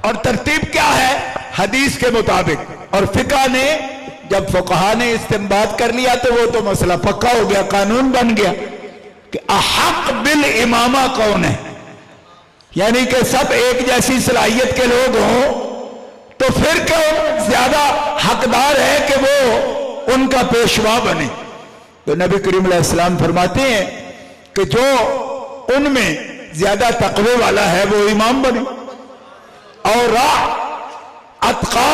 और तरतीब क्या है? हदीस के मुताबिक। और फिका ने जब फुकहा ने इस्तेंबात कर लिया तो वो तो मसला पक्का हो गया, कानून बन गया कि अहक बिल इमामा कौन है, यानी कि सब एक जैसी सलाहियत के लोग हों तो फिर क्यों ज्यादा हकदार है कि वो उनका पेशवा बने। तो नबी करीम अलैहि सलाम फरमाते हैं कि जो उनमें ज्यादा तकवे वाला है वो इमाम बने, और अतका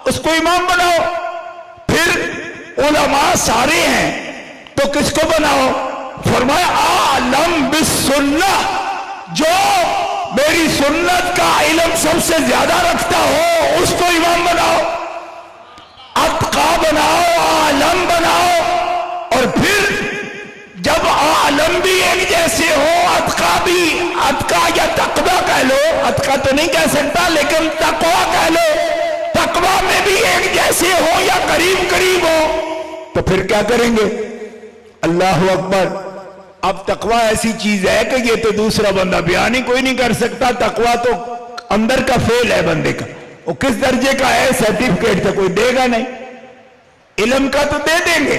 उसको इमाम बनाओ। फिर उलमा सारे हैं तो किसको बनाओ? फरमाया आलम बिस्सुन्ना, जो मेरी सुन्नत का इल्म सबसे ज्यादा रखता हो उसको इमाम बनाओ, अतका बनाओ, आलम बनाओ। और फिर जब आलम भी एक जैसे हो, अतका भी, अतका या तकवा कह लो, अतका तो नहीं कह सकता लेकिन तकवा कह लो, तकवा में भी एक जैसे हो या करीब करीब हो, तो फिर क्या करेंगे? अल्लाह अकबर। अब तकवा ऐसी चीज है कि ये तो दूसरा बंदा बयान ही कोई नहीं कर सकता। तकवा तो अंदर का फेल है बंदे का, वो किस दर्जे का है सर्टिफिकेट तो कोई देगा नहीं। इल्म का तो दे देंगे,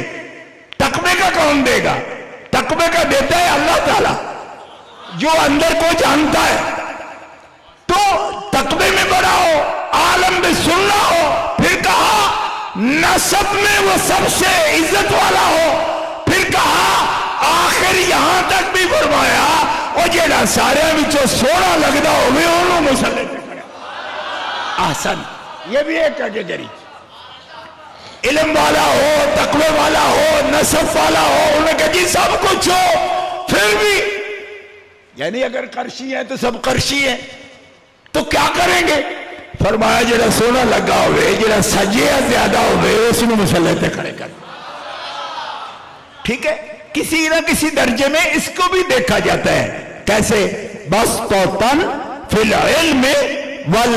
तकवे का कौन देगा? तकवे का देता है अल्लाह ताला जो अंदर को जानता है। तो तकवे में बढ़ाओ, आलम में सुनना हो। फिर कहा नसब में वो सबसे इज्जत वाला हो। फिर कहा आखिर यहां तक भी फरमाया और जेड़ा सारे विचों सोना लगता हो मुसल्ले पे खड़े। आसन ये भी एक कैटेगरी, इल्म वाला हो, तकवे वाला हो, नसब वाला हो, उन्हें कहा जी सब कुछ हो फिर भी, यानी अगर करशी है तो सब करशी है, तो क्या करेंगे? फरमाया जरा सोना लगा हुए, जरा सजे ज्यादा हुए उसने मुसल्ले पे खड़े कर। ठीक है, किसी ना किसी दर्जे में इसको भी देखा जाता है। कैसे? बस तो तन फिल इल्म वल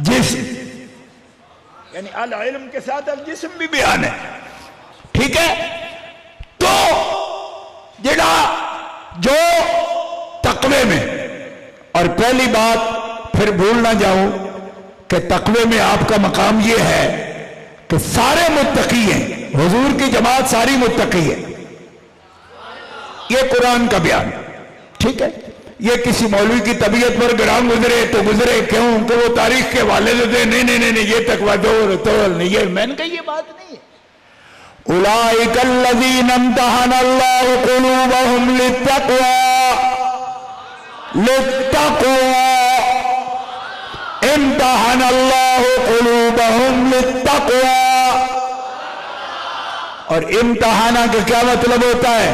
जिस्म, यानी अल इल्म के साथ अल जिस्म भी बयान है। ठीक है, तो जेड़ा जो तकवे में, और पहली बात फिर भूल ना जाऊं कि तकवे में आपका मकाम यह है कि सारे मुत्तकी हैं, हुजूर की जमात सारी मुत्तकी है, ये कुरान का बयान। ठीक है, ये किसी मौलवी की तबीयत पर गिराम गुजरे तो गुजरे, क्यों कि वो तारीख के हवाले से दे, नहीं नहीं नहीं नहीं, ये तकवा तोल नहीं, ये मैंने कही ये बात नहीं है। उलाइकल्लज़ीना इम्तहनल्लाहु क़ुलूबहुम लित्तक़वा, इम्तहनल्लाहु क़ुलूबहुम लित्तक़वा। और इम्तहाना का क्या मतलब होता है?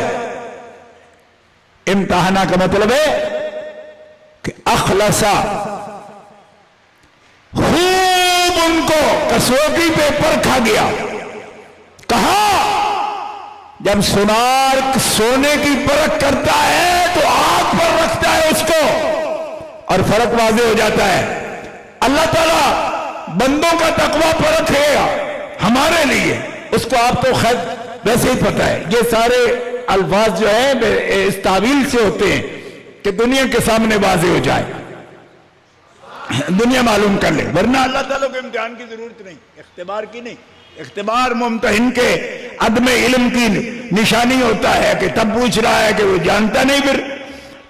इम्तहाना का मतलब है कि अखलसा, खूब उनको कसौटी पे परखा गया। कहा? जब सुनार सोने की परख करता है तो आग पर रखता है उसको और फर्क वाज़ेह हो जाता है। अल्लाह ताला बंदों का तकवा परखेगा हमारे लिए, उसको आप तो खैर वैसे ही पता है। ये सारे अल्फाज जो है इस तावील से होते हैं कि दुनिया के सामने वाज़ेह हो जाए, दुनिया मालूम कर ले, वरना अल्लाह ताला को इम्तिहान की जरूरत नहीं, इख्तिबार की नहीं। इख्तिबार मुम्तहिन के अदम इल्म की निशानी होता है कि तब पूछ रहा है कि वो जानता नहीं। फिर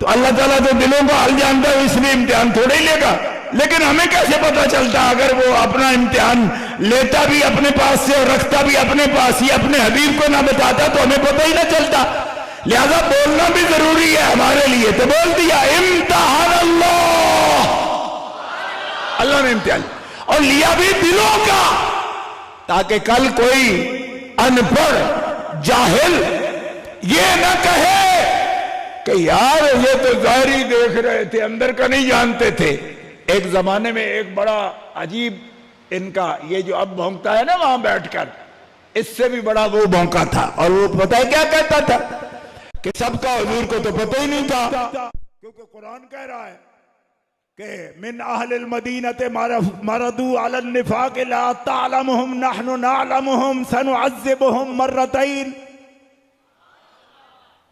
तो अल्लाह ताला तो दिलों को हाल जानता है, इसलिए इम्तिहान थोड़ा ही लेगा। लेकिन हमें कैसे पता चलता? अगर वो अपना इम्तिहान लेता भी अपने पास से और रखता भी अपने पास ही, अपने हबीब को ना बताता तो हमें पता ही ना चलता। लिहाजा बोलना भी जरूरी है हमारे लिए, तो बोल दिया इम्तिहान अल्लाह, अल्लाह ने इम्तिहान और लिया भी दिलों का, ताकि कल कोई अनपढ़ जाहिल ये ना कहे कि यार ये तो जाहिर देख रहे थे, अंदर का नहीं जानते थे। एक जमाने में एक बड़ा अजीब इनका ये जो अब भौंकता है ना वहां बैठकर, इससे भी बड़ा वो भौंका था। और वो पता है क्या कहता था कि सबका हुजूर को तो पता ही नहीं था, क्योंकि कुरान कह रहा है कि मिन अहलिल मदीनते मरदू अलन निफाक ला तालमुहुम नहनु नालमुहुम सनुअज़्ज़िबुहुम मर्रतैन।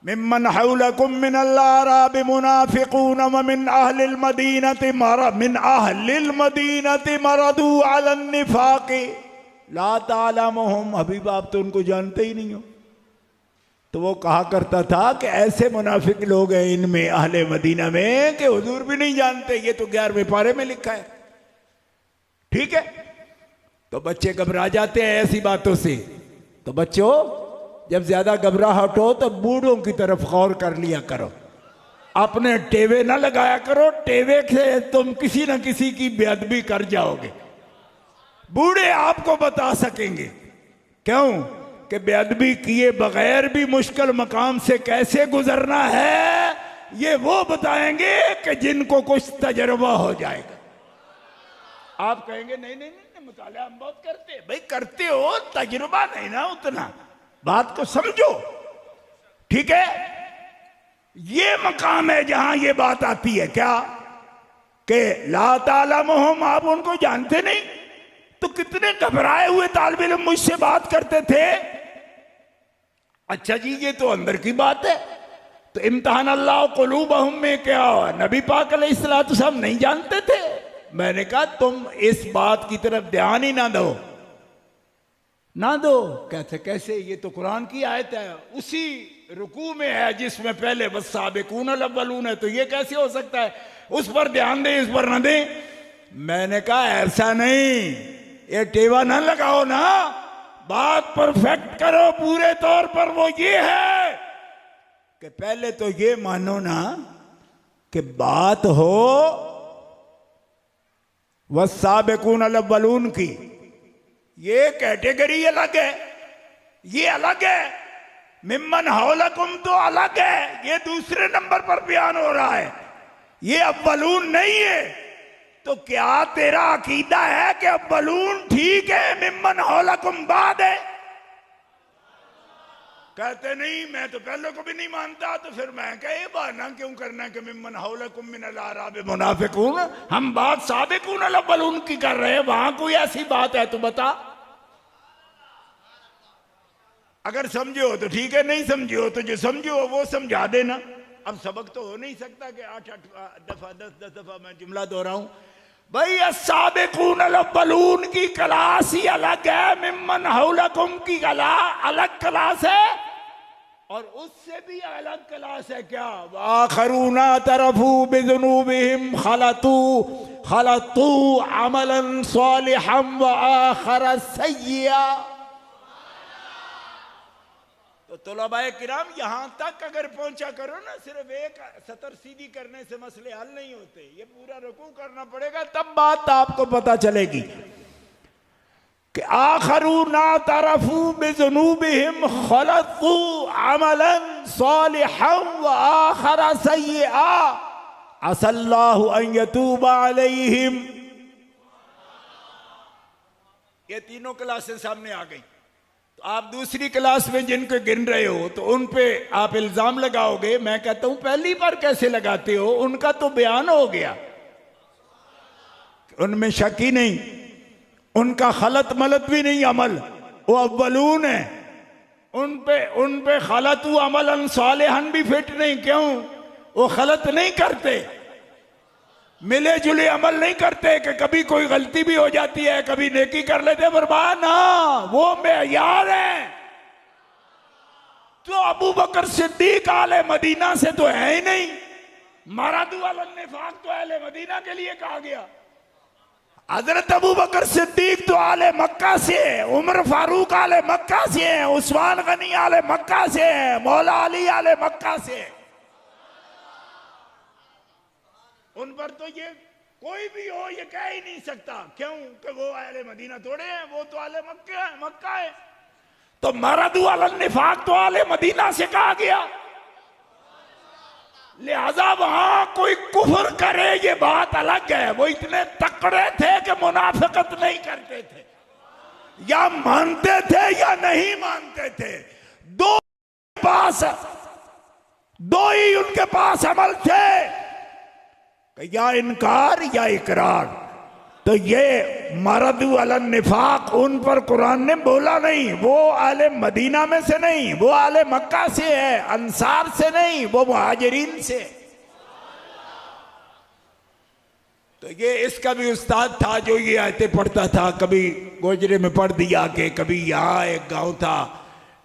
मिम्मन हौलकुम मिनल अराब मुनाफिकून व मिन अहलिल मदीनति मरदू अलन निफाक ला तालमुहुम। हबीब आप तो उनको जानते ही नहीं हो। तो वो कहा करता था कि ऐसे मुनाफिक लोग हैं इनमें अहले मदीना में कि हुजूर भी नहीं जानते। ये तो 11वें पारे में लिखा है। ठीक है, तो बच्चे घबरा जाते हैं ऐसी बातों से। तो बच्चों, जब ज्यादा घबराहट हो तो बूढ़ों की तरफ गौर कर लिया करो, अपने टेवे ना लगाया करो। टेवे से तुम किसी न किसी की बेअदबी कर जाओगे। बूढ़े आपको बता सकेंगे, क्यों कि बेअदबी किए बगैर भी मुश्किल मकाम से कैसे गुजरना है ये वो बताएंगे कि जिनको कुछ तजर्बा हो जाएगा। आप कहेंगे नहीं नहीं नहीं, मुताला हम बहुत करते हैं। भाई करते हो, तजुर्बा नहीं ना उतना, बात को समझो। ठीक है, ये मकाम है जहां ये बात आती है क्या कि ला तालमुहुम, आप उनको जानते नहीं। तो कितने घबराए हुए तालिब इल्म मुझसे बात करते थे। अच्छा जी, ये तो अंदर की बात है। तो इम्तिहान अल्लाह कुलूबहुम में क्या नबी पाक अलैहिस्सलातु वस्सलाम नहीं जानते थे। मैंने कहा तुम इस बात की तरफ ध्यान ही ना दो, ना दो। कहते कैसे, ये तो कुरान की आयत है, उसी रुकू में है जिसमें पहले वस्साबिकूनल अव्वलून है। तो ये कैसे हो सकता है, उस पर ध्यान दें इस पर ना दें। मैंने कहा ऐसा नहीं, ये टेवा ना लगाओ ना, बात परफेक्ट करो पूरे तौर पर। वो ये है कि पहले तो ये मानो ना कि बात हो वस्साबिकूनल अव्वलून की, ये कैटेगरी अलग है, ये अलग है। मिम्मन हौलकुम तो अलग है, ये दूसरे नंबर पर बयान हो रहा है, ये अव्वलून नहीं है। तो क्या तेरा अकीदा है कि अव्वलून ठीक है, मिम्मन हौलकुम बाद है? कहते नहीं, मैं तो पहले को भी नहीं मानता। तो फिर मैं कहे बहाना क्यों करना कि मिम्मन हौलकुम मिनल अराब मुनाफिकून, हम बात साबिकूनल अव्वलून की कर रहे हैं। वहां कोई ऐसी बात है तो बता। अगर समझे हो तो ठीक है, नहीं समझे हो तो जो समझे हो वो समझा देना। अब सबक तो हो नहीं सकता कि 8 दफा 10 दफा मैं जुमला दोहराऊं। भाई अस्साबिकूनल अव्वलून की क्लास ही अलग है, मिम्मन हौलकुम की अलग क्लास है, और उससे भी अलग क्लास है क्या वाखरूना तरफू बिजुनूबिहिम खलतू अमलन सालिहम व आखर सय्या। तो तलबाए किराम, यहां तक अगर पहुंचा करो ना, सिर्फ एक सतर सीधी करने से मसले हल नहीं होते, ये पूरा रुकू करना पड़ेगा, तब बात आपको पता चलेगी कि आखरूना तरफू बिजुनूबिहिम खलतू अमलन सालिहम व आखर सय्या असल्लाहु अन यतूब अलैहिम। ये तीनों क्लासें सामने आ गई। तो आप दूसरी क्लास में जिनको गिन रहे हो तो उन पे आप इल्जाम लगाओगे। मैं कहता हूं पहली बार कैसे लगाते हो, उनका तो बयान हो गया, उनमें शक ही नहीं, उनका खलत मलत भी नहीं अमल, वो अव्वलून है। उन पे खलतू अमलन सालिहन भी फिट नहीं। क्यों? वो खलत नहीं करते, मिले जुले अमल नहीं करते कि कभी कोई गलती भी हो जाती है, कभी नेकी कर लेते बर्बाद ना, वो मेयार है। तो अबू बकर सिद्दीक आले मदीना से तो है ही नहीं, मरदू अलल निफाक तो आले मदीना के लिए कहा गया। हजरत अबू बकर सिद्दीक तो आले मक्का से है, उमर फारूक आले मक्का से है, उस्मान गनी आले मक्का से है, मौला अली आले मक्का से है। उन पर तो ये कोई भी हो ये कह ही नहीं सकता। क्यों? कि वो आले मदीना थोड़े हैं, वो तो आले मक्का है। तो मरदू अलल निफाक तो आले मदीना से कहा गया, लिहाजा वहां कोई कुफर करे ये बात अलग है। वो इतने तकड़े थे कि मुनाफिकत नहीं करते थे, या मानते थे या नहीं मानते थे। दो ही उनके पास अमल थे, या इनकार या इकरार। तो ये मरदू अला निफाक उन पर कुरान ने बोला नहीं, वो आले मदीना में से नहीं, वो आले मक्का से है, अंसार से नहीं, वो मुहाजिरीन से। तो ये इसका भी उस्ताद था जो ये आयतें पढ़ता था, कभी गोजरे में पढ़ दिया के, कभी यहाँ एक गांव था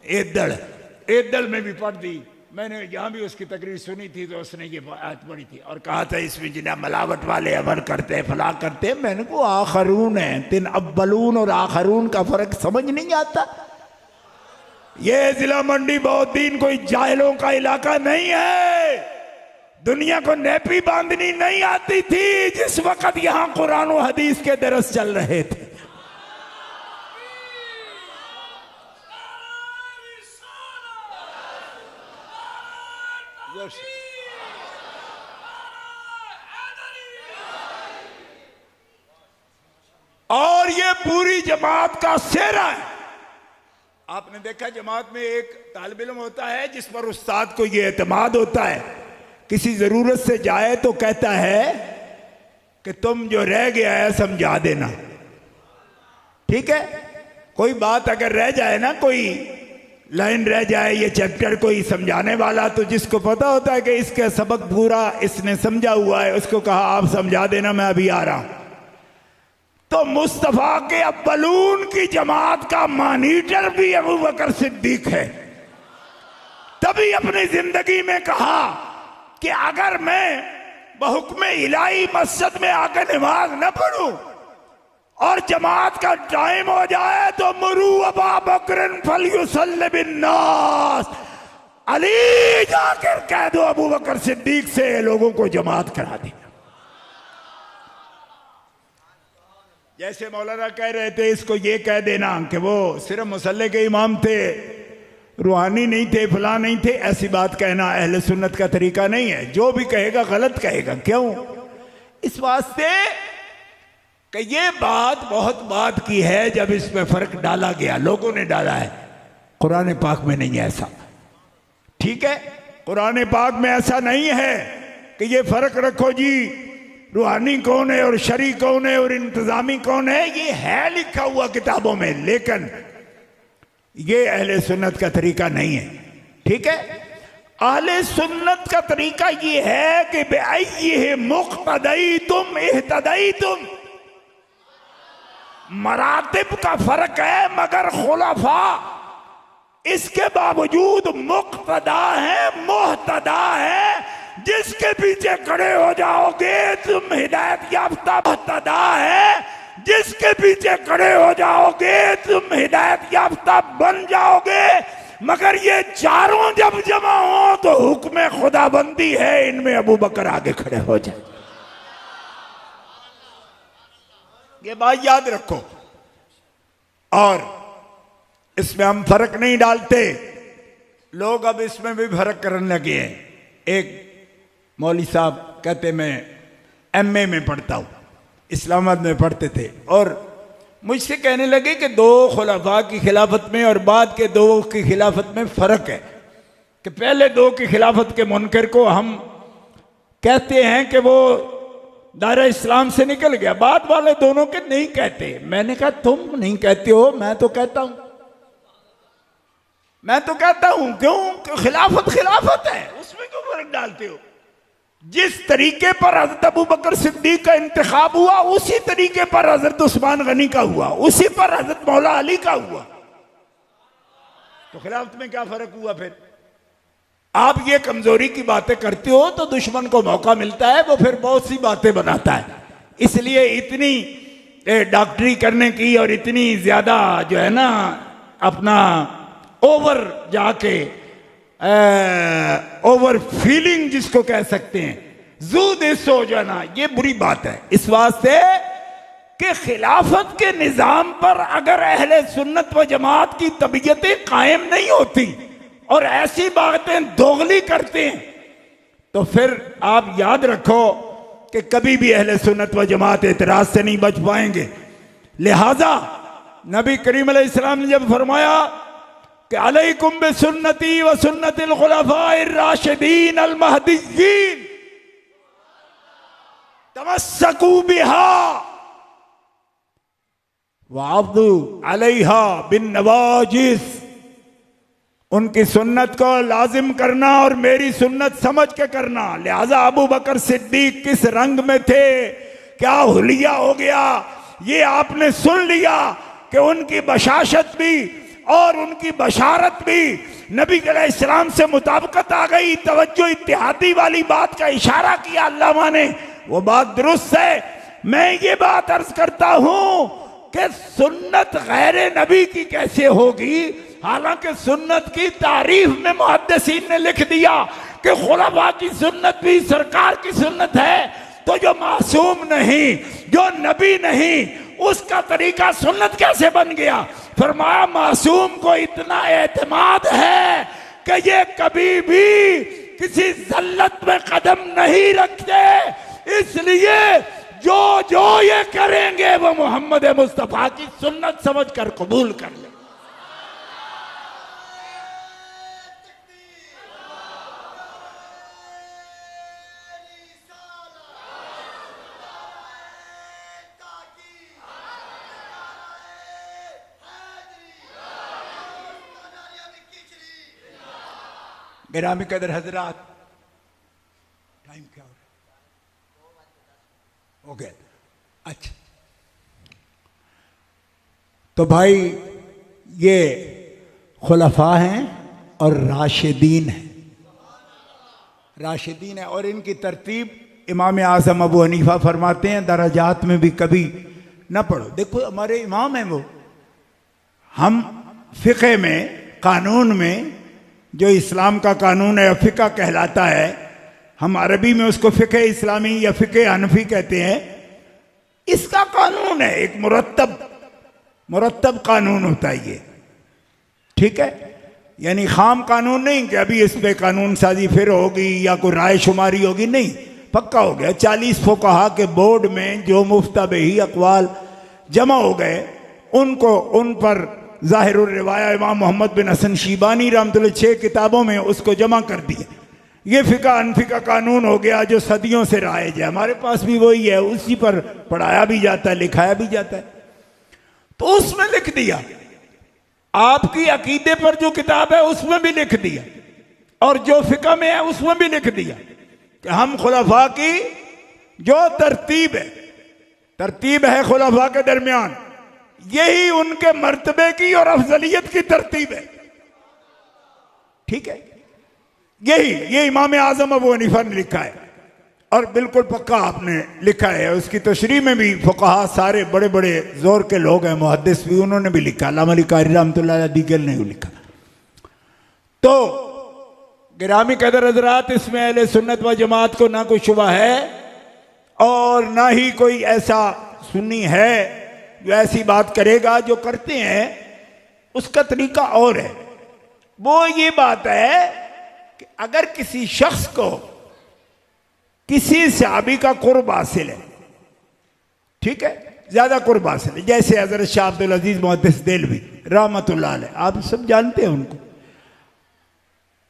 एदड़ में भी पढ़ दी। मैंने यहाँ भी उसकी तकरीर सुनी थी तो उसने ये आयत पढ़ी थी और कहा था इसमें जिन्हें मलावट वाले अमल करते हैं, फला करते हैं। मैंने को आखरून है, तीन अव्वलून और आखरून का फर्क समझ नहीं आता। ये जिला मंडी बौद्दीन कोई जाहिलों का इलाका नहीं है। दुनिया को नेपी बांधनी नहीं आती थी जिस वक्त यहां कुरान और हदीस के दरस चल रहे थे। और ये पूरी जमात का सेहरा है। आपने देखा जमात में एक तालिब इल्म होता है जिस पर उस्ताद को ये एतमाद होता है, किसी जरूरत से जाए तो कहता है कि तुम जो रह गया है समझा देना। ठीक है, कोई बात अगर रह जाए ना, कोई लाइन रह जाए, ये चैप्टर कोई समझाने वाला, तो जिसको पता होता है कि इसका सबक पूरा इसने समझा हुआ है, उसको कहा आप समझा देना, मैं अभी आ रहा हूं। तो मुस्तफा के अव्वलून की जमात का मॉनिटर भी अबू बकर सिद्दीक है। तभी अपनी जिंदगी में कहा कि अगर मैं बहुक्म इलाही मस्जिद में आकर नमाज न पढ़ूं और जमात का टाइम हो जाए तो मुरू अबा बकरन फलयुसल्लि बिन्नास, अली जाकर कह दो अबू बकर सिद्दीक से लोगों को जमात करा दी। जैसे मौलाना कह रहे थे, इसको ये कह देना कि वो सिर्फ मुसल्ले के इमाम थे, रूहानी नहीं थे, फला नहीं थे, ऐसी बात कहना अहले सुन्नत का तरीका नहीं है। जो भी कहेगा गलत कहेगा। क्यों? इस वास्ते कि ये बात बहुत बात की है जब इसमें फर्क डाला गया, लोगों ने डाला है। कुरान पाक में नहीं है ऐसा। ठीक है, कुरान पाक में ऐसा नहीं है कि ये फर्क रखो जी रूहानी कौन है और शरी कौन है और इंतजामी कौन है। ये है लिखा हुआ किताबों में, लेकिन ये अहले सुन्नत का तरीका नहीं है। ठीक है, अहले सुन्नत का तरीका ये है कि बेअय्यिहि मुक़्तदय्तुम इह्तदय्तुम, मरातिब का फर्क है मगर खुलफा इसके बावजूद मुक़्तदा है, मुहतदा है। जिसके पीछे खड़े हो जाओगे तुम हिदायत याफ्ता मुहतदा है, जिसके पीछे खड़े हो जाओगे तुम हिदायत याफ्ता बन जाओगे। मगर ये चारों जब जमा हो तो हुक्म खुदाबंदी है, इनमें अबू बकर आगे खड़े हो जाए। ये बात याद रखो। और इसमें हम फर्क नहीं डालते, लोग अब इसमें भी फर्क करने लगे हैं। एक मौली साहब कहते मैं एमए में पढ़ता हूँ, इस्लामाबाद में पढ़ते थे, और मुझसे कहने लगे कि दो खुलाफा की खिलाफत में और बाद के दो की खिलाफत में फ़र्क है। कि पहले दो की खिलाफत के मुनकर को हम कहते हैं कि वो दायरा इस्लाम से निकल गया, बाद वाले दोनों के नहीं कहते। मैंने कहा तुम नहीं कहते हो, मैं तो कहता हूं, मैं तो कहता हूं। क्यों? खिलाफत खिलाफत है, उसमें क्यों फर्क डालते हो? जिस तरीके पर हजरत अबू बकर सिद्दीक का इंतखाब हुआ उसी तरीके पर हजरत उस्मान गनी का हुआ, उसी पर हजरत मौला अली का हुआ। तो खिलाफत में क्या फर्क हुआ? फिर आप ये कमजोरी की बातें करते हो तो दुश्मन को मौका मिलता है, वो फिर बहुत सी बातें बनाता है। इसलिए इतनी डॉक्टरी करने की और इतनी ज्यादा जो है ना अपना ओवर जाके ओवर फीलिंग जिसको कह सकते हैं, जू देश हो जाना, ये बुरी बात है। इस वास्ते कि खिलाफत के निजाम पर अगर अहले सुन्नत व जमात की तबीयतें कायम नहीं होती और ऐसी बातें दोगली करते हैं तो फिर आप याद रखो कि कभी भी अहले सुन्नत व जमात एतराज से नहीं बच पाएंगे। लिहाजा नबी करीम अलैहिस्सलाम ने जब फरमाया कि अलैकुम बिसुन्नती व सुन्नतिल खुलफाइर राशिदीन अल महदीय्यीन तमस्सकू बिहा, वाब्दु अलैहा बिन नवाजिस, उनकी सुन्नत को लाजिम करना और मेरी सुन्नत समझ के करना। लिहाजा अबू बकर सिद्दीक किस रंग में थे, क्या हुलिया हो गया, ये आपने सुन लिया कि उनकी बशाशत भी और उनकी बशारत भी नबी अलैहिस्सलाम से मुताबिकत आ गई। तवज्जो इत्तिहादी वाली बात का इशारा किया अल्लामा ने, वो बात दुरुस्त है। मैं ये बात अर्ज करता हूं कि सुन्नत गैर नबी की कैसे होगी, हालांकि सुन्नत की तारीफ में मुहद्दिसीन ने लिख दिया कि खुलफा की सुन्नत भी सरकार की सुन्नत है। तो जो मासूम नहीं, जो नबी नहीं, उसका तरीका सुन्नत कैसे बन गया? फरमाया मासूम को इतना एतमाद है कि ये कभी भी किसी जल्लत में कदम नहीं रखते, इसलिए जो जो ये करेंगे वो मोहम्मद मुस्तफा की सुन्नत समझकर कबूल कर ले। गिरामी कदर हजरात, टाइम क्या हो गया? अच्छा, तो भाई ये खुलफा हैं और राशिदीन हैं, राशिदीन है। और इनकी तरतीब इमाम आज़म अबू हनीफा फरमाते हैं दराजात में भी कभी ना पढ़ो। देखो हमारे इमाम हैं वो, हम फ़िक़े में, कानून में, जो इस्लाम का कानून है फ़िक़ा कहलाता है, हम अरबी में उसको फ़िक़े इस्लामी या फ़िक़े हनफी कहते हैं। इसका कानून है, एक मुरत्तब कानून होता है ये, ठीक है। यानी खाम कानून नहीं कि अभी इस पे कानून साजी फिर होगी या कोई राय शुमारी होगी, नहीं, पक्का हो गया। 40 फुक़हा के बोर्ड में जो मुफ्तबही अक़वाल जमा हो गए, उनको उन पर ज़ाहिरुर रिवाया इमाम मोहम्मद बिन हसन शीबानी रहमतुल्लाह 6 किताबों में उसको जमा कर दिए। ये फ़िक़ा अनफ़ी का कानून हो गया जो सदियों से राइज है, हमारे पास भी वही है, उसी पर पढ़ाया भी जाता है, लिखाया भी जाता है। तो उसमें लिख दिया, आपकी अकीदे पर जो किताब है उसमें भी लिख दिया, और जो फ़िक़ा में है उसमें भी लिख दिया कि हम खुलफा की जो तरतीब है खुलफा के दरमियान, यही उनके मर्तबे की और अफजलियत की तरतीब है, ठीक है। ये इमाम आज़म अबू हनीफा ने लिखा है और बिल्कुल पक्का आपने लिखा है। उसकी तशरीह में भी फुक़हा सारे बड़े बड़े जोर के लोग हैं, मुहद्दिस भी, उन्होंने भी लिखा, अल्लामा अली कारी रहमतुल्लाह अलैह दीगर ने भी लिखा। तो गिरामी कदर हज़रात, इसमें अहले सुन्नत व जमात को ना कोई शुबा है और ना ही कोई ऐसा सुन्नी है जो ऐसी बात करेगा। जो करते हैं उसका तरीका और है। वो ये बात है कि अगर किसी शख्स को किसी सहाबी का कुर्ब हासिल है, ठीक है, ज्यादा कुर्ब हासिल है, जैसे हजरत शाह अब्दुल अजीज मुहद्दिस देलवी रहमतुल्लाह अलैह, आप सब जानते हैं उनको।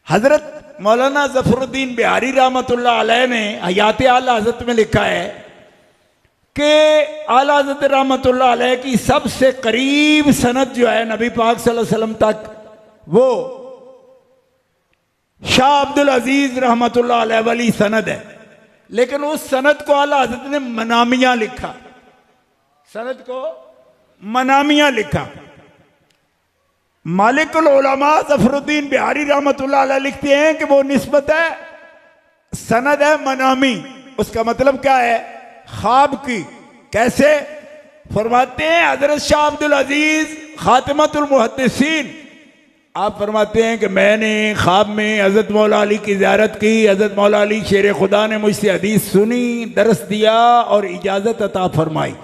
हजरत मौलाना ज़फ़रुद्दीन बिहारी रहमतुल्लाह अलैह ने हयात आला हज़रत में लिखा है कि आला हज़रत रहमतुल्लाह अलैह की सबसे करीब सनद जो है नबी पाक सल्लल्लाहु अलैहि वसल्लम तक, वो शाह अब्दुल अजीज रहमतुल्लाह अलैह वाली सनद है। लेकिन उस सनद को आला हज़रत ने मनामिया लिखा, सनद को मनामिया लिखा। मालिकुल उलमा ज़फ़रुद्दीन बिहारी रहमतुल्लाह अलैह लिखते हैं कि वो निस्बत है, सनद है मनामी। उसका मतलब क्या है? ख्वाब की। कैसे? फरमाते हैं हजरत शाह अब्दुल अजीज खातिमतुल मुहद्दिसीन, आप फरमाते हैं कि मैंने ख्वाब में हजरत मौला अली की ज़ियारत की, हजरत मौला अली शेर खुदा ने मुझसे हदीस सुनी, दरस दिया और इजाज़त अता फरमाई,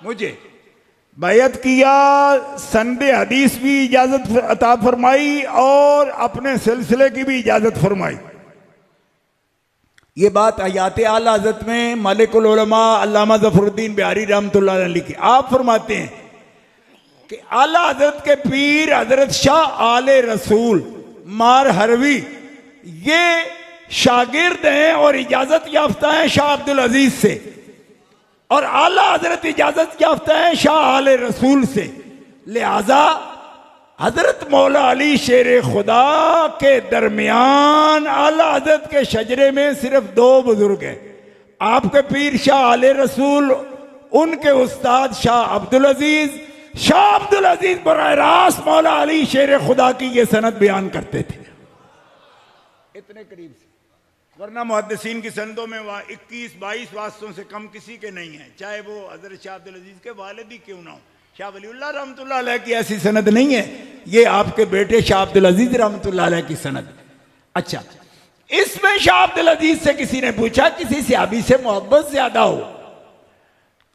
मुझे बैयत किया, संदे हदीस भी इजाज़त अता फरमाई और अपने सिलसिले की भी इजाज़त फरमाई। ये बात हयात आला हज़रत में मालिकुल उलमा अल्लामा ज़फ़रुद्दीन बिहारी रहमतुल्लाह अलैह लिखी। आप फरमाते हैं कि आला हज़रत के पीर हज़रत शाह आले रसूल मार हरवी ये शागिर्द हैं और इजाज़त याफ्ता हैं शाह अब्दुल अजीज से। और आला हजरत इजाजत याफ्ता है शाह आले रसूल से, लिहाजा हजरत मौला अली शेर खुदा के दरमियान आला हजरत के शजरे में सिर्फ 2 बुजुर्ग हैं, आपके पीर शाह आले रसूल, उनके उस्ताद शाह अब्दुल अजीज। शाह अब्दुल अजीज बराह रास्त मौला अली शेर खुदा की ये सनद बयान करते थे इतने करीब से, वरना मुहद्दिसीन की सनदों में 21-22 वास्तों से कम किसी के नहीं है, चाहे वो हजरत शाह अब्दुल अजीज के वालिद ही क्यों ना हो। शाह वलीउल्लाह रहमतुल्लाह अलैह की ऐसी सनद नहीं है, ये आपके बेटे शाह अब्दुल अजीज रहमतुल्लाह अलैह की सनद। अच्छा, इसमें शाह अब्दुल अजीज से किसी ने पूछा किसी सहाबी से मोहब्बत ज्यादा हो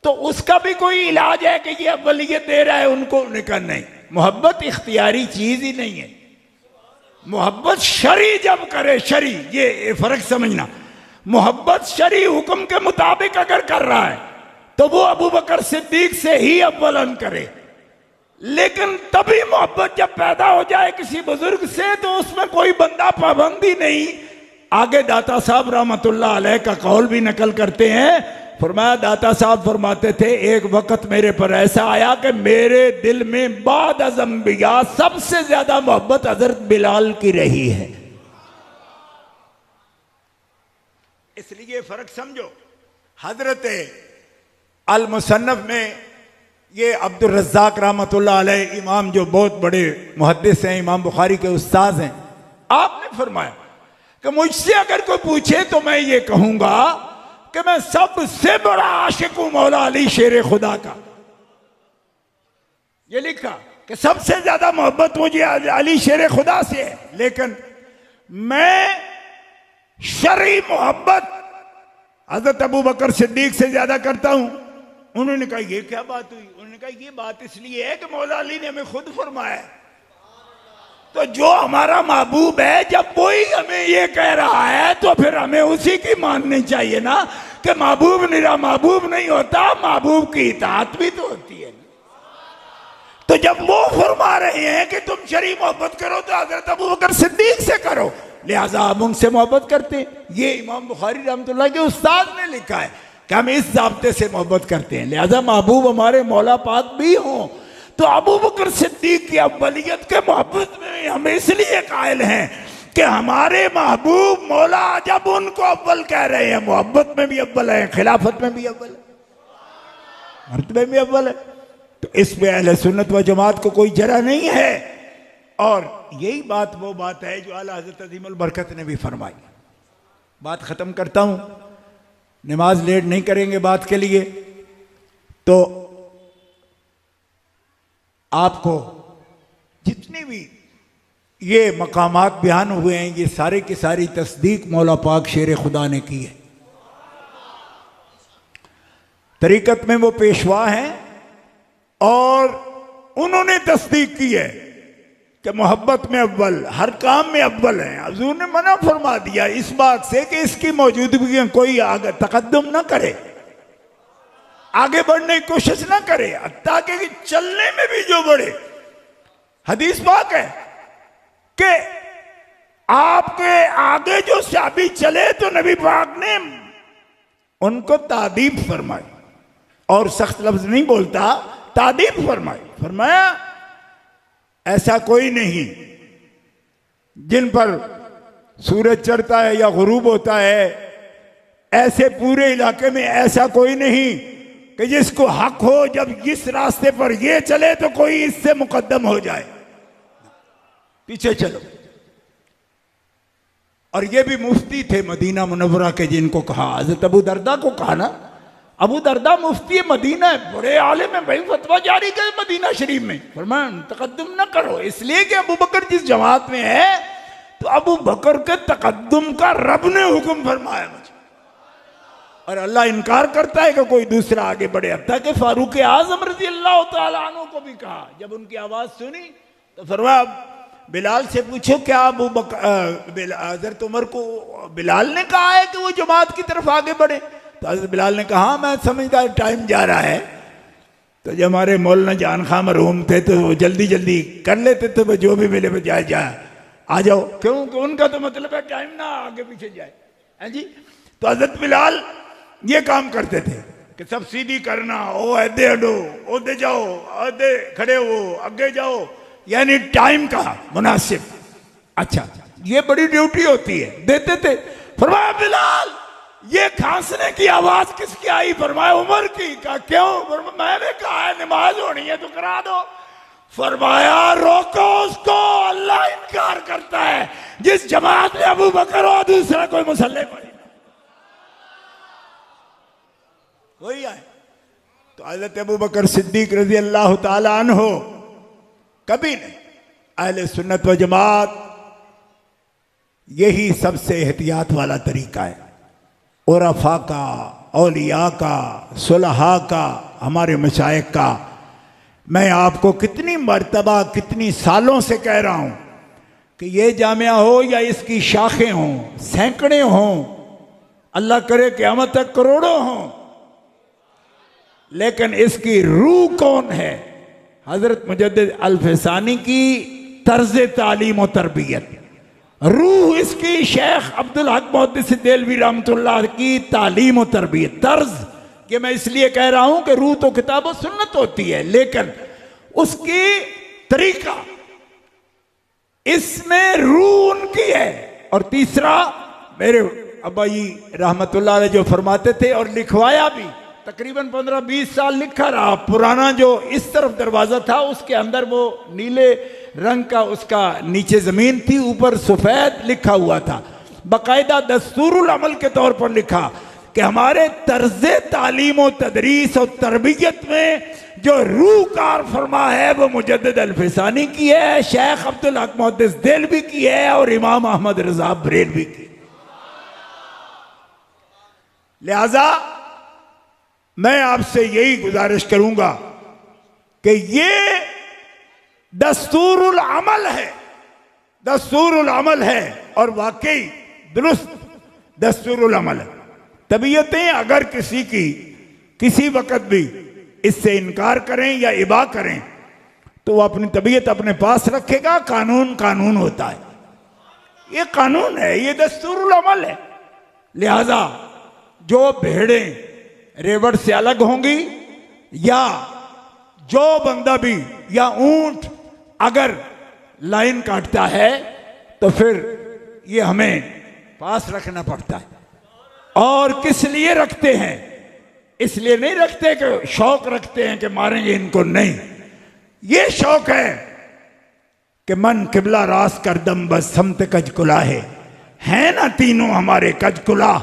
तो उसका भी कोई इलाज है कि ये अव्वलियत दे रहा है उनको? निकल नहीं, मोहब्बत इख्तियारी चीज ही नहीं है। मोहब्बत शरी जब करे, शरी ये फर्क समझना, मोहब्बत शरी हुक्म के मुताबिक अगर कर रहा है तो वो अबू बकर सिद्दीक से ही अव्वलन करे, लेकिन तभी मोहब्बत जब पैदा हो जाए किसी बुजुर्ग से तो उसमें कोई बंदा पाबंदी नहीं। आगे दाता साहब रहमतुल्लाह अलैह का कौल भी नकल करते हैं, फरमाया दाता साहब फरमाते थे एक वक्त मेरे पर ऐसा आया कि मेरे दिल में बाद अज़ अंबिया सबसे ज्यादा मोहब्बत हजरत बिलाल की रही है। इसलिए फर्क समझो, हजरत अल मुसन्नफ में ये अब्दुल रज़्ज़ाक रहमतुल्लाह अलैह इमाम जो बहुत बड़े मुहद्दिस हैं, इमाम बुखारी के उस्ताद हैं, आपने फरमाया कि मुझसे अगर कोई पूछे तो मैं ये कहूंगा कि मैं सबसे बड़ा आशिक हूं मौला अली शेर खुदा का। ये लिखा कि सबसे ज्यादा मोहब्बत मुझे अली शेर खुदा से है, लेकिन मैं शरई मोहब्बत हजरत अबू बकर सिद्दीक से ज्यादा करता हूं। उन्होंने कहा ये क्या बात हुई? उन्होंने कहा ये बात इसलिए है कि मौला अली ने हमें खुद फरमाया है, तो जो हमारा महबूब है जब कोई हमें ये कह रहा है तो फिर हमें उसी की माननी चाहिए ना, कि महबूब निरा महबूब नहीं होता, महबूब की इताअत भी तो होती है। तो जब वो फरमा रहे हैं कि तुम शरी मोहब्बत करो तो हजरत अबू बकर सिद्दीक से करो, लिहाजा हम उनसे मोहब्बत करते हैं। ये इमाम बुखारी रहमतुल्लाह के उस्ताद ने लिखा है कि हम इस ज़ाब्ते से मोहब्बत करते हैं, लिहाजा महबूब हमारे मौला पाक भी हों। तो अबू बकर सिद्दीक की अव्वलियत के मोहब्बत में हम इसलिए कायल हैं कि हमारे महबूब मौला जब उनको अव्वल कह रहे हैं, मोहब्बत में भी अव्वल है, खिलाफत में भी अव्वल है, मर्तबे में भी अव्वल है, तो इसमें अहले सुन्नत व जमात को कोई जरा नहीं है। और यही बात वो बात है जो आला हज़रत अज़ीमुल बरकत ने भी फरमाई। बात खत्म करता हूं, नमाज लेट नहीं करेंगे बात के लिए। तो आपको जितनी भी ये मकामात बयान हुए हैं ये सारे की सारी तस्दीक मौला पाक शेर खुदा ने की है। तरीकत में वो पेशवा हैं और उन्होंने तस्दीक की है कि मोहब्बत में अव्वल, हर काम में अव्वल है। हुज़ूर ने मना फरमा दिया इस बात से कि इसकी मौजूदगी में कोई आगे तकद्दुम ना करे, आगे बढ़ने की कोशिश ना करे, ताकि चलने में भी जो बढ़े। हदीस पाक है कि आपके आगे जो सहाबी चले तो नबी पाक ने उनको तादीब फरमाई, और सख्त लफ्ज नहीं बोलता, तादीब फरमाई। फरमाया ऐसा कोई नहीं जिन पर सूरज चढ़ता है या गुरूब होता है, ऐसे पूरे इलाके में ऐसा कोई नहीं कि जिसको हक हो जब जिस रास्ते पर ये चले तो कोई इससे मुकद्दम हो जाए, पीछे चलो। और ये भी मुफ्ती थे मदीना मुनव्वरा के, जिनको कहा हज़रत अबू दरदा को कहा ना, अबू दरदा मुफ्ती मदीना है, बड़े आलिम है भाई, फतवा जारी करे मदीना शरीफ में, फरमाया तकद्दुम न करो, इसलिए कि अबू बकर जिस जमात में है तो अबू बकर के तकद्दुम का रब ने हुक्म फरमाया मुझे, और अल्लाह इनकार करता है कि कोई दूसरा आगे बढ़े। अब तक फारूक आजम रज़ी अल्लाह तआला अन्हु को भी कहा, जब उनकी आवाज सुनी तो फरमाया बिलाल से पूछो क्या अबू बकर, हज़रत उमर को बिलाल ने कहा है कि वो जमात की तरफ आगे बढ़े? तो हज़रत बिलाल ने कहा मैं समझदार, टाइम जा रहा है। तो जब हमारे मौलाना जान खां मरहूम थे तो वो जल्दी जल्दी कर लेते थे, वो जो भी मिले वो जाए आ जाओ, क्योंकि उनका तो मतलब है टाइम ना आगे पीछे जाए, है जी। तो हज़रत बिलाल ये काम करते थे। कि सब सीधी करना, ओ ऐदे हटो, ओदे जाओ, ऐदे खड़े हो, अगे जाओ, यानी टाइम का मुनासिब। अच्छा, ये बड़ी ड्यूटी होती है, देते थे। फरमाया बिलाल ये खांसने की आवाज किसकी आई? फरमाया उमर की। कहा क्यों? मैंने कहा है नमाज होनी है तो करा दो। फरमाया रोको उसको, अल्लाह इनकार करता है जिस जमात में अबू बकर हो दूसरा कोई मुसल्ले पर वही आए। तो हज़रत अबू बकर सिद्दीक रजी अल्लाह ताला अन्हो कभी नहीं, अहले सुन्नत व जमात यही सबसे एहतियात वाला तरीका है। उरफा का, औलिया का, सुलहा का, हमारे मशाइख का। मैं आपको कितनी मर्तबा कितनी सालों से कह रहा हूं कि ये जामिया हो या इसकी शाखें हों, सैकड़े हों, अल्लाह करे क़यामत तक करोड़ों हों, लेकिन इसकी रूह कौन है? हजरत मुजद्दिद अल-फ़सानी की तर्ज तालीम और तरबियत। रूह इसकी शेख अब्दुल हक मुहद्दिस देलवी रहमतुल्लाह की तालीम और तरबियत। तर्ज कि मैं इसलिए कह रहा हूं कि रूह तो किताब और सुन्नत होती है, लेकिन उसकी तरीका, इसमें रूह उनकी है। और तीसरा, मेरे अब्बा जी रहमतुल्लाह अलैह जो फरमाते थे और लिखवाया भी, तकरीबन 15-20 साल लिखा रहा। पुराना जो इस तरफ दरवाजा था उसके अंदर वो नीले रंग का उसका नीचे जमीन थी, ऊपर सफेद लिखा हुआ था, बाकायदा दस्तूरुल अमल के तौर पर लिखा कि हमारे तर्ज़े तालीम और तदरीस और तरबियत में जो रूह कार फरमा है वो मुजद्दिद अल-फ़सानी की है, शेख अब्दुल हक मुहद्दिस देलवी की है और इमाम अहमद रज़ा बरेलवी की। लिहाजा मैं आपसे यही गुजारिश करूंगा कि ये दस्तूरुल अमल है, दस्तूरुल अमल है और वाकई दुरुस्त दस्तूरुल अमल है। तबीयतें अगर किसी की किसी वक्त भी इससे इनकार करें या इबा करें तो वो अपनी तबीयत अपने पास रखेगा। कानून कानून होता है, ये कानून है, ये दस्तूरुल अमल है। लिहाजा जो भेड़ें रेवड़ से अलग होंगी या जो बंदा भी या ऊंट अगर लाइन काटता है तो फिर ये हमें पास रखना पड़ता है। और किस लिए रखते हैं? इसलिए नहीं रखते कि शौक रखते हैं कि मारेंगे इनको, नहीं, ये शौक है कि मन किबला रास कर दम बस समत कजकुला है ना तीनों हमारे कजकुला।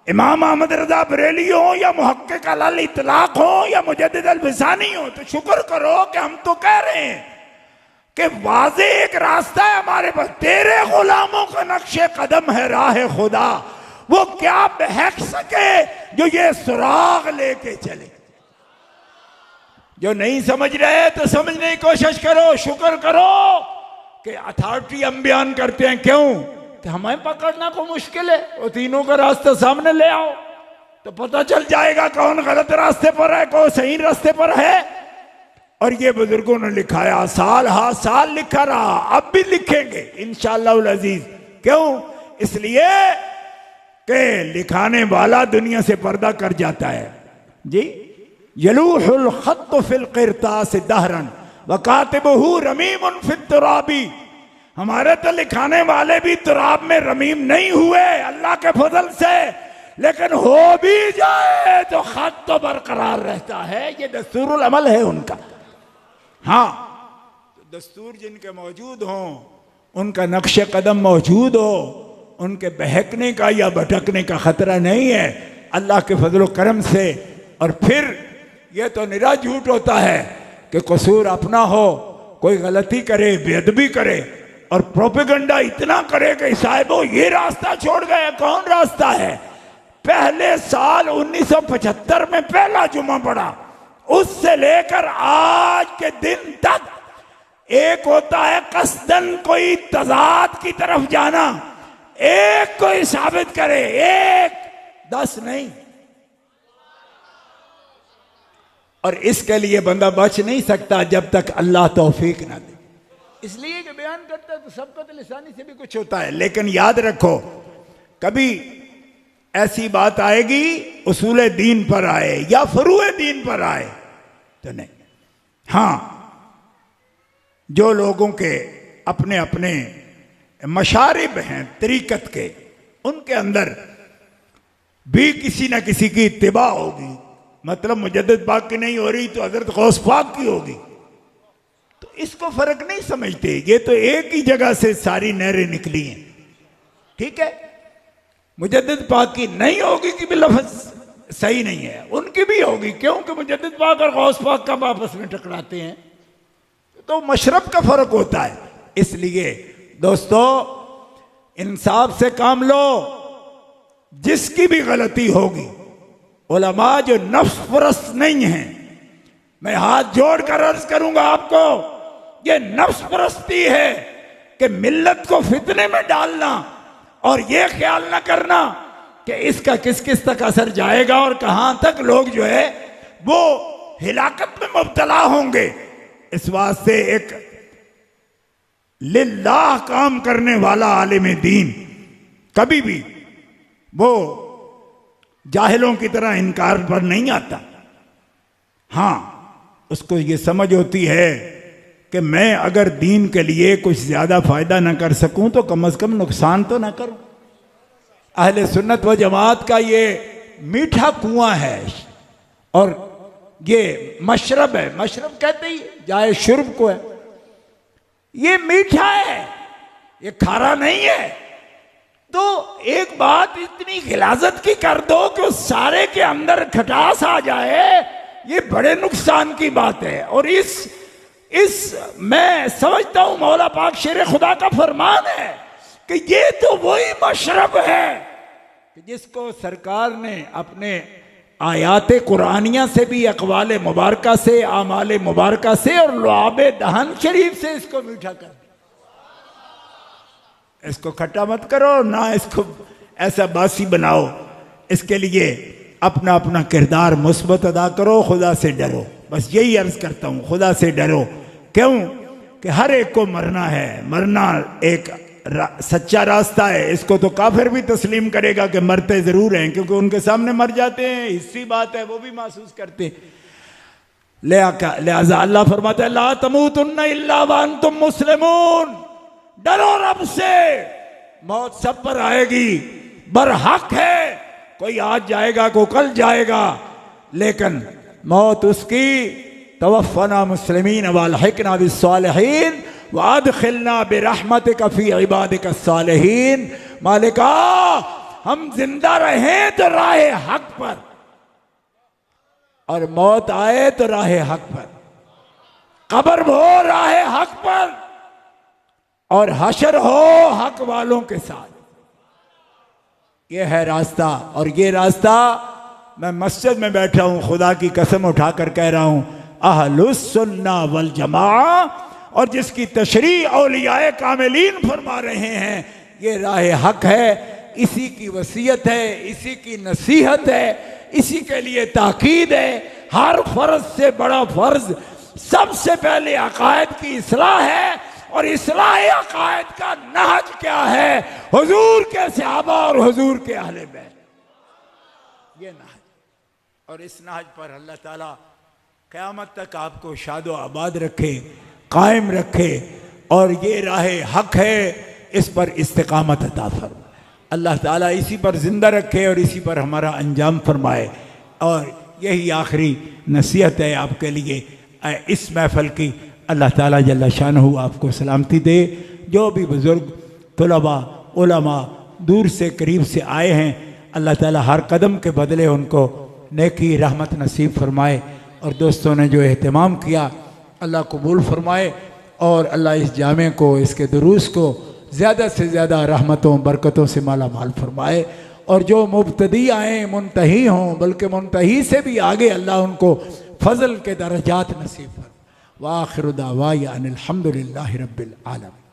इमाम अहमद रज़ा बरेली हो या मुहक्किक अल इतलाक हो या मुजद्दिद अल-फ़सानी हो, तो शुक्र करो कि हम तो कह रहे हैं कि वाज़े एक रास्ता है हमारे पास। तेरे गुलामों का नक्शे कदम है राह खुदा, वो क्या बहक सके जो ये सुराग लेके चले। जो नहीं समझ रहे तो समझने की कोशिश करो, शुक्र करो कि अथॉरिटी हम बयान करते हैं। क्यों? कि हमें पकड़ना को मुश्किल है, वो तीनों का रास्ता सामने ले आओ तो पता चल जाएगा कौन गलत रास्ते पर है, कौन सही रास्ते पर है। और ये बुजुर्गों ने लिखाया, साल हा साल लिखा रहा, अब भी लिखेंगे इंशाअल्लाह अज़ीज। क्यों? इसलिए कि लिखाने वाला दुनिया से पर्दा कर जाता है जी। यलूहुल खत्त फिल क़िरतास दहरन व कातिबुहु रमीमुन फित तुराबी। हमारे तो लिखाने वाले भी तुराब में रमीम नहीं हुए अल्लाह के फजल से, लेकिन हो भी जाए तो खत तो बरकरार रहता है। ये दस्तूरुल अमल है उनका। हाँ, तो दस्तूर जिनके मौजूद हों, उनका नक्श कदम मौजूद हो, उनके बहकने का या भटकने का खतरा नहीं है अल्लाह के फजल करम से। और फिर यह तो निरा झूठ होता है कि कसूर अपना हो, कोई गलती करे, बेअदबी करे और प्रोपेगेंडा इतना करे कि साहिबो ये रास्ता छोड़ गए। कौन रास्ता है? पहले साल 1975 में पहला जुमा पड़ा, उससे लेकर आज के दिन तक एक होता है कसदन कोई तजाद की तरफ जाना, एक कोई साबित करे, एक 10 नहीं। और इसके लिए बंदा बच नहीं सकता जब तक अल्लाह तौफीक ना दे। इसलिए कि बयान करता है तो सबका तो लिसानी से भी कुछ होता है। लेकिन याद रखो, कभी ऐसी बात आएगी उसूल दीन पर आए या फरूए दीन पर आए तो नहीं। हाँ, जो लोगों के अपने अपने मशारिब हैं तरीकत के, उनके अंदर भी किसी ना किसी की इत्तिबा होगी। मतलब मुजद्दिद पाक की नहीं हो रही तो हजरत गौस पाक की होगी, तो इसको फर्क नहीं समझते। ये तो एक ही जगह से सारी नहरें निकली हैं, ठीक है। मुजद्दिद पाक की नहीं होगी कि भी लफ्ज सही नहीं है, उनकी भी होगी, क्योंकि मुजद्दिद पाक और गौस पाक कब आपस में टकराते हैं, तो मशरब का फर्क होता है। इसलिए दोस्तों इंसाफ से काम लो। जिसकी भी गलती होगी, उलमा जो नफ्स परस्त नहीं है, मैं हाथ जोड़कर अर्ज करूंगा आपको, ये नफ्स परस्ती है कि मिल्लत को फितने में डालना और ये ख्याल ना करना कि इसका किस किस तक असर जाएगा और कहां तक लोग जो है वो हिलाकत में मुब्तला होंगे। इस वास्ते एक लिल्लाह काम करने वाला आलिम दीन कभी भी वो जाहिलों की तरह इनकार पर नहीं आता। हां, उसको ये समझ होती है कि मैं अगर दीन के लिए कुछ ज्यादा फायदा ना कर सकूं तो कम से कम नुकसान तो ना करूं। अहले सुन्नत व जमात का ये मीठा कुआं है और ये मशरब है, मशरब कहते ही जाए शुर्ब को है, ये मीठा है, ये खारा नहीं है। तो एक बात इतनी गिलाजत की कर दो कि उस सारे के अंदर खटास आ जाए, ये बड़े नुकसान की बात है। और इस मैं समझता हूं मौला पाक शेर खुदा का फरमान है कि ये तो वही मशरब है कि जिसको सरकार ने अपने आयाते कुरानिया से भी, अकवाले मुबारका से, आमाले मुबारका से और लुआबे दहन शरीफ से इसको मीठा कर दिया। इसको खट्टा मत करो ना, इसको ऐसा बासी बनाओ। इसके लिए अपना अपना किरदार मुस्बत अदा करो, खुदा से डरो। बस यही अर्ज करता हूं, खुदा से डरो। क्यों कि हर एक को मरना है, मरना एक सच्चा रास्ता है। इसको तो काफिर भी तस्लीम करेगा कि मरते जरूर हैं, क्योंकि उनके सामने मर जाते हैं, हिस्सी बात है, वो भी महसूस करते हैं। लिहाजा अल्लाह फरमाता है ला तमूतुन्ना इल्ला व अंतुम मुस्लिमून, डरो रब से, मौत सब पर आएगी, बरहक है। कोई आज जाएगा, कोई कल जाएगा, लेकिन मौत उसकी। तवफ़ना मुस्लिमीन वअल्हिक़ना बिस्सालिहीन वअदखिलना बिरहमतिका फी इबादिका सालिहीन। मालिका हम जिंदा रहें तो राहे हक पर, और मौत आए तो राहे हक पर, कब्र हो राहे हक पर, और हशर हो हक वालों के साथ। ये है रास्ता। और ये रास्ता मैं मस्जिद में बैठा हूं, खुदा की कसम उठाकर कह रहा हूं, अहलुस सुन्ना वल जमा, और जिसकी तशरीह औलियाए कामिलीन फरमा रहे हैं, ये राह हक है। इसी की वसीयत है, इसी की नसीहत है, इसी के लिए ताकीद है। हर फर्ज से बड़ा फर्ज सबसे पहले अकायद की इस्लाह है, और इस्लाह अकायद का नहज क्या है? हुजूर के सहाबा और हुजूर के अहले बैत, ये नहज। और इस नहज पर अल्लाह ताला क़यामत तक आपको शादो आबाद रखे, कायम रखे, और ये राह हक है, इस पर इस्तिकामत अता फरमाए। अल्लाह ताला इसी पर जिंदा रखे और इसी पर हमारा अंजाम फरमाए। और यही आखिरी नसीहत है आपके लिए इस महफल की। अल्लाह ताला जल्ला शानहू आपको सलामती दे। जो भी बुजुर्ग, तुलबा, उलमा दूर से करीब से आए हैं, अल्लाह ताला हर कदम के बदले उनको नेकी रहमत नसीब फरमाए। और दोस्तों ने जो एहतमाम किया, अल्लाह कबूल फरमाए, और अल्लाह इस जामे को, इसके दुरूस को ज़्यादा से ज़्यादा रहमतों बरकतों से माला माल फरमाए। और जो मुब्तदी आए मुंतही हों, बल्कि मुंतही से भी आगे अल्लाह उनको फ़ज़ल के दरजात नसीब फरमाए। व आखिर दावाया अनिल हम्दुलिल्लाहि रब्बिल आलमीन।